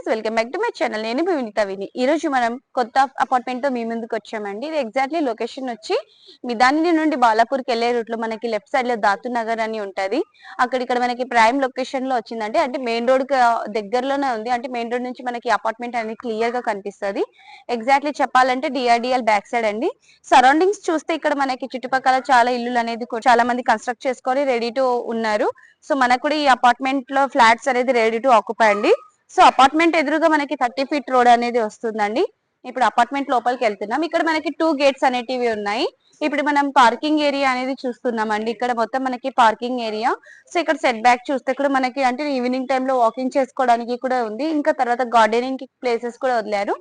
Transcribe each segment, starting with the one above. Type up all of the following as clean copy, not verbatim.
Welcome back to my channel. నేను మీ వినిత విని. ఈ రోజు మనం కొత్త అపార్ట్మెంట్ తో మీ ముందుకు వచ్చామండి. ఇది ఎగ్జాక్ట్లీ లొకేషన్ వచ్చి మిదాని నుండి బాలాపూర్కి వెళ్లే రూట్ లో మనకి లెఫ్ట్ సైడ్ లో దాతు నగర్ అని ఉంటది. ఇక్కడ మనకి ప్రైమ్ లొకేషన్ లో వచ్చిందంటే అంటే మెయిన్ రోడ్ దగ్గరలోనే ఉంది. అంటే మెయిన్ రోడ్ నుంచి మనకి అపార్ట్మెంట్ అనేది క్లియర్ గా కనిపిస్తుంది. ఎగ్జాక్ట్లీ చెప్పాలంటే డిఆర్డిఎల్ బ్యాక్ సైడ్ అండి. సరౌండింగ్స్ చూస్తే ఇక్కడ మనకి చుట్టుపక్కల చాలా ఇల్లులు అనేది చాలా మంది కన్స్ట్రక్ట్ చేసుకొని రెడీ టు ఉన్నారు. సో మనకు కూడా ఈ అపార్ట్మెంట్ లో ఫ్లాట్స్ అనేది రెడీ టు ఆక్యుపై అండి. సో అపార్ట్మెంట్ ఎదురుగా మనకి 30 ఫీట్ రోడ్ అనేది వస్తుందండి. ఇప్పుడు అపార్ట్మెంట్ లోపలికి వెళ్తున్నాం. ఇక్కడ మనకి 2 గేట్స్ అనేటివి ఉన్నాయి. ఇప్పుడు మనం పార్కింగ్ ఏరియా అనేది చూస్తున్నాం అండి. ఇక్కడ మొత్తం మనకి పార్కింగ్ ఏరియా. సో ఇక్కడ సెట్ బ్యాక్ చూస్తే కూడా మనకి అంటే ఈవినింగ్ టైమ్ లో వాకింగ్ చేసుకోవడానికి కూడా ఉంది. ఇంకా తర్వాత గార్డెనింగ్ ప్లేసెస్ కూడా వదిలారు.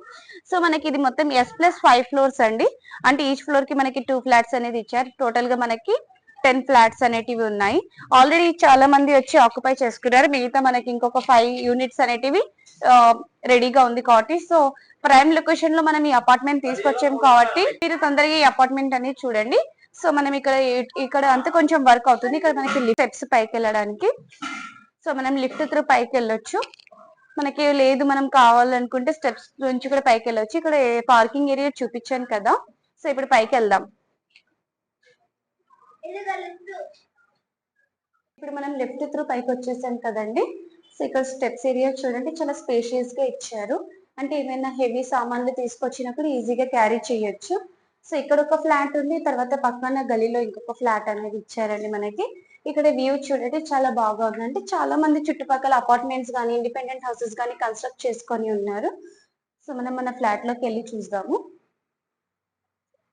సో మనకి ఇది మొత్తం S+5 ఫ్లోర్స్ అండి. అంటే ఈచ్ ఫ్లోర్ కి మనకి 2 ఫ్లాట్స్ అనేది ఇచ్చారు. టోటల్ గా మనకి 10 ఫ్లాట్స్ అనేటివి ఉన్నాయి. ఆల్రెడీ చాలా మంది వచ్చి ఆక్యుపై చేసుకున్నారు. మిగతా మనకి ఇంకొక 5 యూనిట్స్ అనేటివి రెడీగా ఉంది కాబట్టి సో ప్రైమ్ లొకేషన్ లో మనం ఈ అపార్ట్మెంట్ తీసుకొచ్చాం కాబట్టి మీరు తొందరగా ఈ అపార్ట్మెంట్ అనేది చూడండి. సో మనం ఇక్కడ అంతా కొంచెం వర్క్ అవుతుంది. ఇక్కడ మనకి స్టెప్స్ పైకి వెళ్ళడానికి. సో మనం లిఫ్ట్ త్రూ పైకి వెళ్ళొచ్చు. మనకి లేదు మనం కావాలనుకుంటే స్టెప్స్ నుంచి కూడా పైకి వెళ్ళొచ్చు. ఇక్కడ పార్కింగ్ ఏరియా చూపించాను కదా. సో ఇప్పుడు పైకి వెళ్దాం. ఇప్పుడు మనం లెఫ్ట్ త్రూ పైకి వచ్చేసాం కదండి. సో ఇక్కడ స్టెప్స్ ఏరియా చూడండి, చాలా స్పేషియస్ గా ఇచ్చారు. అంటే ఏమైనా హెవీ సామాన్లు తీసుకొచ్చినప్పుడు ఈజీగా క్యారీ చేయొచ్చు. సో ఇక్కడ ఒక ఫ్లాట్ ఉంది, తర్వాత పక్కన గలీలో ఇంకొక ఫ్లాట్ అనేది ఇచ్చారండి మనకి. ఇక్కడ వ్యూ చూడండి చాలా బాగా ఉంది. అంటే చాలా మంది చుట్టుపక్కల అపార్ట్మెంట్స్ కానీ ఇండిపెండెంట్ హౌసెస్ కానీ కన్స్ట్రక్ట్ చేసుకొని ఉన్నారు. సో మనం మన ఫ్లాట్ లోకి వెళ్ళి చూద్దాము.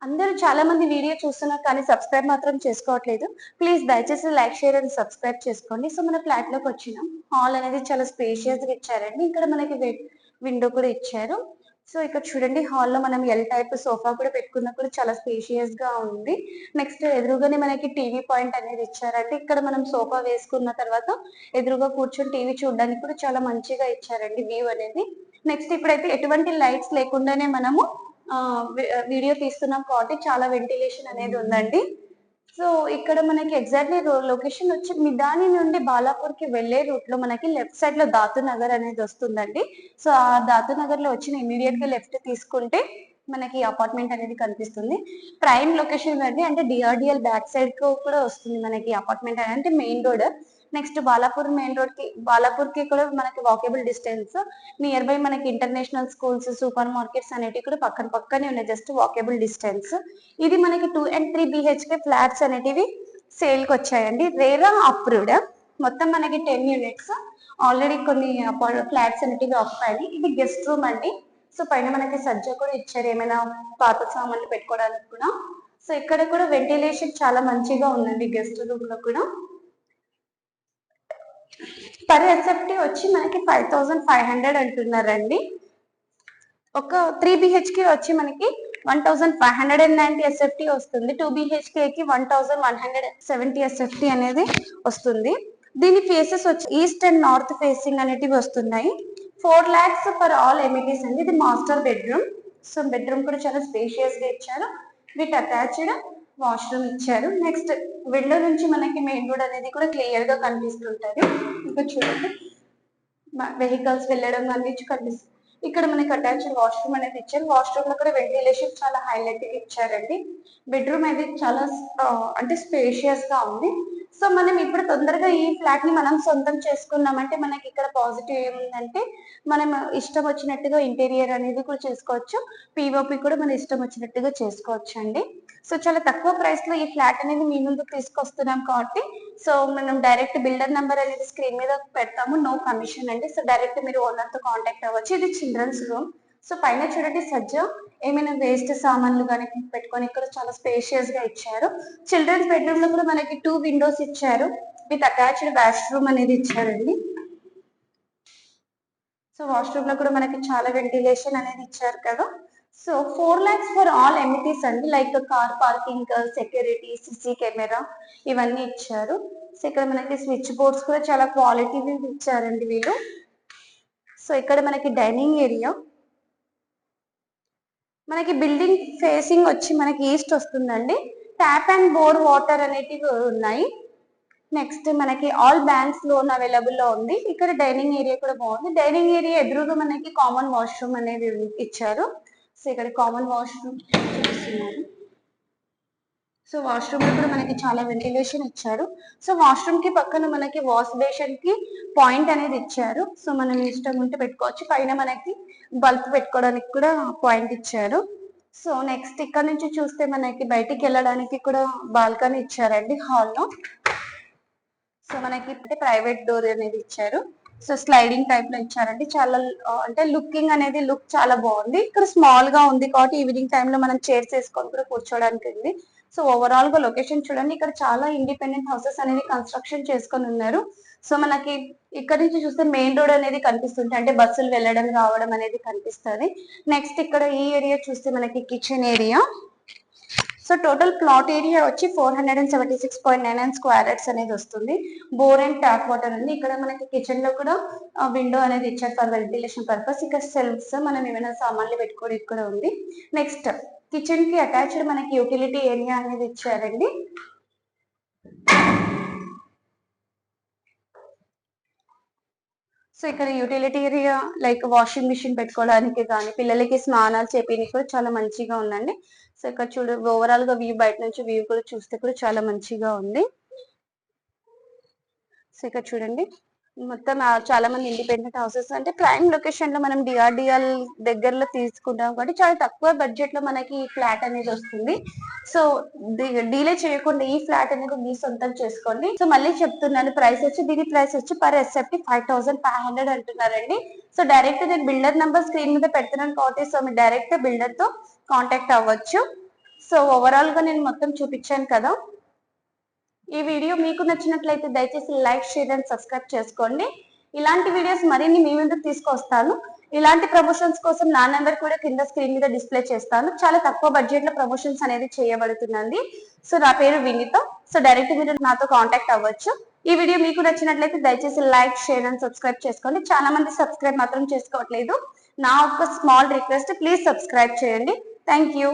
అందరూ చాలా మంది వీడియో చూస్తున్నారు కానీ సబ్స్క్రైబ్ మాత్రం చేసుకోవట్లేదు. ప్లీజ్ దయచేసి లైక్, షేర్ అండ్ సబ్స్క్రైబ్ చేసుకోండి. సో మన ఫ్లాట్ లోకి వచ్చినాం. హాల్ అనేది చాలా స్పేషియస్ గా ఇచ్చారండి. ఇక్కడ మనకి విండో కూడా ఇచ్చారు. సో ఇక్కడ చూడండి, హాల్లో మనం ఎల్ టైప్ సోఫా కూడా పెట్టుకున్నప్పుడు చాలా స్పేషియస్ గా ఉంది. నెక్స్ట్ ఎదురుగానే మనకి టీవీ పాయింట్ అనేది ఇచ్చారంటే ఇక్కడ మనం సోఫా వేసుకున్న తర్వాత ఎదురుగా కూర్చొని టీవీ చూడడానికి కూడా చాలా మంచిగా ఇచ్చారండి వ్యూ అనేది. నెక్స్ట్ ఇప్పుడైతే ఎటువంటి లైట్స్ లేకుండానే మనము వీడియో తీస్తున్నాం కాబట్టి చాలా వెంటిలేషన్ అనేది ఉందండి. సో ఇక్కడ మనకి ఎగ్జాక్ట్లీ లొకేషన్ వచ్చి మిదాని నుండి బాలాపూర్ కి వెళ్లే రూట్ లో మనకి లెఫ్ట్ సైడ్ లో దాతు నగర్ అనేది వస్తుందండి. సో ఆ దాతు నగర్ లో వచ్చిన ఇమీడియట్ గా లెఫ్ట్ తీసుకుంటే మనకి అపార్ట్మెంట్ అనేది కనిపిస్తుంది. ప్రైమ్ లొకేషన్ అండి. అంటే డిఆర్డిఎల్ బ్యాక్ సైడ్ కూడా వస్తుంది మనకి అపార్ట్మెంట్ అంటే మెయిన్ రోడ్. నెక్స్ట్ బాలాపూర్ కి కూడా మనకి వాకేబుల్ డిస్టెన్స్. నియర్ బై మనకి ఇంటర్నేషనల్ స్కూల్స్, సూపర్ మార్కెట్స్ అనేటివి కూడా పక్కనే ఉన్నాయి. Just walkable distance. ఇది మనకి 2 and 3 BHK ఫ్లాట్స్ అనేటివి సేల్ కి వచ్చాయండి. RERA approved. మొత్తం మనకి 10 యూనిట్స్. ఆల్రెడీ కొన్ని ఫ్లాట్స్ అనేటివి ఆక్యుపైడ్. ఇది గెస్ట్ రూమ్ అండి. సో పైన మనకి సజ్జ కూడా ఇచ్చారు, ఏమైనా పాత సామాన్లు పెట్టుకోవడానికి కూడా. సో ఇక్కడ కూడా వెంటిలేషన్ చాలా మంచిగా ఉందండి గెస్ట్ రూమ్ లో కూడా. పర్ ఎస్ఎఫ్టీ వచ్చి మనకి 5500 అంటున్నారండి. ఒక 3 BHK వచ్చి మనకి 1590 SFT వస్తుంది. 2 BHK కి 1170 SFT అనేది వస్తుంది. దీని ఫేసెస్ వచ్చి ఈస్ట్ అండ్ నార్త్ ఫేసింగ్ అనేటివి వస్తున్నాయి. 4 lakhs ఫర్ ఆల్ ఎమిటీస్ అండి. ఇది మాస్టర్ బెడ్రూమ్. సో బెడ్రూమ్ కూడా చాలా స్పేషియస్ గా ఇచ్చారు. విత్ అటాచ్డ్ వాష్రూమ్ ఇచ్చారు. నెక్స్ట్ విండో నుంచి మనకి మెయిన్ రోడ్ అనేది కూడా క్లియర్ గా కనిపిస్తుంటది. ఇంకా చూడండి, వెహికల్స్ వెళ్ళడం అన్ని కనిపిస్తుంది. ఇక్కడ మనకి అటాచ్డ్ వాష్రూమ్ అనేది ఇచ్చారు. వాష్రూమ్ లో కూడా వెంటిలేషన్ చాలా హైలైట్ గా ఇచ్చారండి. బెడ్రూమ్ అనేది చాలా అంటే స్పేషియస్ గా ఉంది. సో మనం ఇప్పుడు తొందరగా ఈ ఫ్లాట్ ని మనం సొంతం చేసుకున్నామంటే మనకి ఇక్కడ పాజిటివ్ ఏముందంటే మనం ఇష్టం వచ్చినట్టుగా ఇంటీరియర్ అనేది కూడా చేసుకోవచ్చు. పిఓపి కూడా మనం ఇష్టం వచ్చినట్టుగా చేసుకోవచ్చు అండి. సో చాలా తక్కువ ప్రైస్ లో ఈ ఫ్లాట్ అనేది మీ ముందుకు తీసుకొస్తున్నాం కాబట్టి సో మనం డైరెక్ట్ బిల్డర్ నెంబర్ అనేది స్క్రీన్ మీద పెడతాము. నో కమిషన్ అండి. సో డైరెక్ట్ మీరు ఓనర్ తో కాంటాక్ట్ అవ్వచ్చు. ఇది చిల్డ్రన్స్ రూమ్. సో పైన చూడండి సజ్జ ఏమైనా వేస్ట్ సామాన్లు కానీ పెట్టుకొని ఇక్కడ చాలా స్పేషియస్ గా ఇచ్చారు. చిల్డ్రన్స్ బెడ్రూమ్ లో కూడా మనకి 2 విండోస్ ఇచ్చారు. విత్ అటాచ్డ్ వాష్రూమ్ అనేది ఇచ్చారండి. సో వాష్రూమ్ లో కూడా మనకి చాలా వెంటిలేషన్ అనేది ఇచ్చారు కదా. సో 4 lakhs ఫర్ ఆల్ ఎమిటీస్ అండి. Like car parking, security, CC camera ఇవన్నీ ఇచ్చారు. సో ఇక్కడ మనకి స్విచ్ బోర్డ్స్ కూడా చాలా క్వాలిటీ ఇచ్చారండి వీళ్ళు. సో ఇక్కడ మనకి డైనింగ్ ఏరియా. మనకి బిల్డింగ్ ఫేసింగ్ వచ్చి మనకి ఈస్ట్ వస్తుందండి. ట్యాప్ అండ్ బోర్ వాటర్ అనేటివి ఉన్నాయి. నెక్స్ట్ మనకి ఆల్ బ్యాంక్స్ లోన్ అవైలబుల్ లో ఉంది. ఇక్కడ డైనింగ్ ఏరియా కూడా బాగుంది. డైనింగ్ ఏరియా ఎదురుగా మనకి కామన్ వాష్రూమ్ అనేది ఇచ్చారు. సో ఇక్కడ కామన్ వాష్రూమ్ చూపిస్తున్నారు. సో వాష్రూమ్ లో కూడా మనకి చాలా వెంటిలేషన్ ఇచ్చారు. సో వాష్రూమ్ కి పక్కన మనకి వాష్ బేషన్ కి పాయింట్ అనేది ఇచ్చారు. సో మనం ఇష్టం ఉంటే పెట్టుకోవచ్చు. పైన మనకి బల్బ్ పెట్టుకోవడానికి కూడా పాయింట్ ఇచ్చారు. సో నెక్స్ట్ ఇక్కడ నుంచి చూస్తే మనకి బయటికి వెళ్ళడానికి కూడా బాల్కనీ ఇచ్చారండి హాల్లో. సో మనకి ప్రైవేట్ డోర్ అనేది ఇచ్చారు. సో స్లైడింగ్ టైప్ లో ఇచ్చారండి. చాలా అంటే లుకింగ్ అనేది లుక్ చాలా బాగుంది. ఇక్కడ స్మాల్ గా ఉంది కాబట్టి ఈవినింగ్ టైమ్ లో మనం చైర్స్ వేసుకొని కూడా కూర్చోడానికి ఉంది. సో ఓవరాల్ గా లొకేషన్ చూడండి. ఇక్కడ చాలా ఇండిపెండెంట్ హౌసెస్ అనేది కన్స్ట్రక్షన్ చేసుకొని ఉన్నారు. సో మనకి ఇక్కడ నుంచి చూస్తే మెయిన్ రోడ్ అనేది కనిపిస్తుంది. అంటే బస్సులు వెళ్ళడం రావడం అనేది కనిపిస్తుంది. నెక్స్ట్ ఇక్కడ ఈ ఏరియా చూస్తే మనకి kitchen area. So total plot area వచ్చి 476.99 స్క్వేర్ యార్డ్స్ అనేది వస్తుంది. బోర్ అండ్ ట్యాప్ వాటర్ ఉంది. ఇక్కడ మనకి కిచెన్ లో కూడా విండో అనేది ఇచ్చారు ఫర్ వెంటిలేషన్ పర్పస్. ఇక్కడ సెల్ఫ్స్ మనం ఏమైనా సామాన్లు పెట్టుకోవడానికి కూడా ఉంది. నెక్స్ట్ కిచెన్ కి అటాచ్డ్ మనకి యూటిలిటీ ఏరియా అనేది ఇచ్చారండి. సో ఇక్కడ utility area like washing machine పెట్టుకోవడానికి కానీ పిల్లలకి స్నానాలు చేపించడానికి కూడా చాలా మంచిగా ఉందండి. సో ఇక్కడ చూడ ఓవరాల్ గా వ్యూ బయట నుంచి వ్యూ కూడా చూస్తే కూడా చాలా మంచిగా ఉంది. సో ఇక్కడ చూడండి మొత్తం చాలా మంది ఇండిపెండెంట్ హౌసెస్ అంటే ప్రైమ్ లొకేషన్ లో మనం డిఆర్డిఎల్ దగ్గరలో తీసుకుంటాం కాబట్టి చాలా తక్కువ బడ్జెట్ లో మనకి ఈ ఫ్లాట్ అనేది వస్తుంది. సో డీలే చేయకుండా ఈ ఫ్లాట్ అనేది మీ సొంతం చేసుకోండి. సో మళ్ళీ చెప్తున్నాను ప్రైస్ వచ్చి దీని ప్రైస్ వచ్చి పర్ ఎస్ఎఫ్టీ 5,500 అంటున్నారండి. సో డైరెక్ట్ నేను బిల్డర్ నెంబర్ స్క్రీన్ మీద పెడుతున్నాను కాబట్టి సో మీరు డైరెక్ట్ బిల్డర్ తో కాంటాక్ట్ అవ్వచ్చు. సో ఓవరాల్ గా నేను మొత్తం చూపించాను కదా. ఈ వీడియో మీకు నచ్చినట్లయితే దయచేసి లైక్, షేర్ అండ్ సబ్స్క్రైబ్ చేసుకోండి. ఇలాంటి వీడియోస్ మరిన్ని మీ ముందుకు తీసుకొస్తాను. ఇలాంటి ప్రమోషన్స్ కోసం నా నెంబర్ కూడా కింద స్క్రీన్ మీద డిస్ప్లే చేస్తాను. చాలా తక్కువ బడ్జెట్ లో ప్రమోషన్స్ అనేది చేయబడుతుందండి. సో నా పేరు వినీత. సో డైరెక్ట్ మీరు నాతో కాంటాక్ట్ అవ్వచ్చు. ఈ వీడియో మీకు నచ్చినట్లయితే దయచేసి లైక్, షేర్ అండ్ సబ్స్క్రైబ్ చేసుకోండి. చాలా మంది సబ్స్క్రైబ్ మాత్రం చేసుకోవట్లేదు. నా ఒక స్మాల్ రిక్వెస్ట్, ప్లీజ్ సబ్స్క్రైబ్ చేయండి. Thank you.